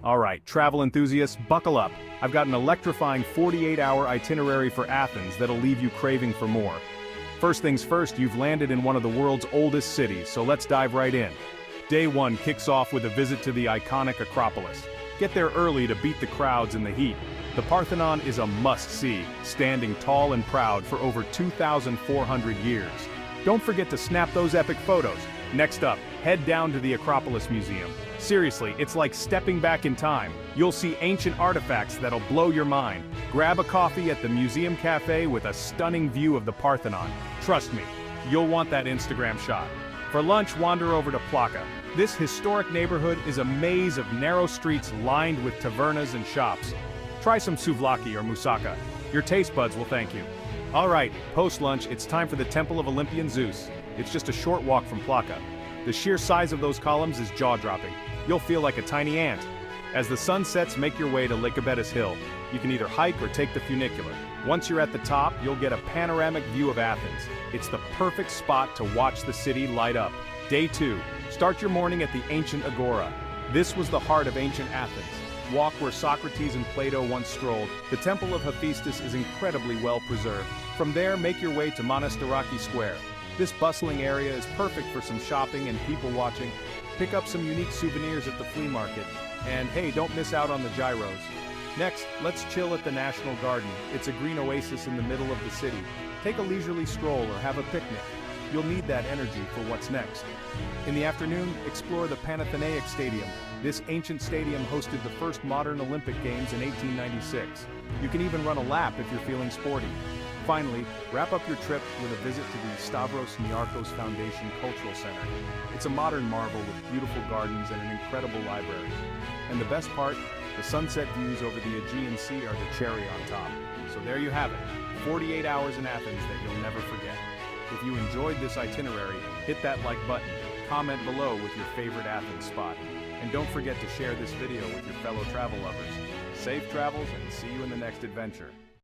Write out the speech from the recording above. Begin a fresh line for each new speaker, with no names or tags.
Alright, travel enthusiasts, buckle up. I've got an electrifying 48-hour itinerary for Athens that'll leave you craving for more. First things first, you've landed in one of the world's oldest cities, so let's dive right in. Day 1 kicks off with a visit to the iconic Acropolis. Get there early to beat the crowds in the heat. The Parthenon is a must-see, standing tall and proud for over 2,400 years. Don't forget to snap those epic photos. Next up, head down to the Acropolis Museum. Seriously, it's like stepping back in time. You'll see ancient artifacts that'll blow your mind. Grab a coffee at the museum cafe with a stunning view of the Parthenon. Trust me, you'll want that Instagram shot. For lunch, wander over to Plaka. This historic neighborhood is a maze of narrow streets lined with tavernas and shops. Try some souvlaki or moussaka. Your taste buds will thank you. Alright, post-lunch, it's time for the Temple of Olympian Zeus. It's just a short walk from Plaka. The sheer size of those columns is jaw-dropping. You'll feel like a tiny ant. As the sun sets, make your way to Lycabettus Hill. You can either hike or take the funicular. Once you're at the top, you'll get a panoramic view of Athens. It's the perfect spot to watch the city light up. Day 2. Start your morning at the ancient Agora. This was the heart of ancient Athens. Walk where Socrates and Plato once strolled. The Temple of Hephaestus is incredibly well preserved. From there, make your way to Monastiraki Square. This bustling area is perfect for some shopping and people watching. Pick up some unique souvenirs at the flea market. And hey, don't miss out on the gyros. Next, let's chill at the National Garden. It's a green oasis in the middle of the city. Take a leisurely stroll or have a picnic. You'll need that energy for what's next. In the afternoon, explore the Panathenaic Stadium. This ancient stadium hosted the first modern Olympic Games in 1896. You can even run a lap if you're feeling sporty. Finally, wrap up your trip with a visit to the Stavros Niarchos Foundation Cultural Center. It's a modern marvel with beautiful gardens and an incredible library. And the best part, the sunset views over the Aegean Sea are the cherry on top. So there you have it, 48 hours in Athens that you'll never forget. If you enjoyed this itinerary, hit that like button, comment below with your favorite Athens spot, and don't forget to share this video with your fellow travel lovers. Safe travels and see you in the next adventure.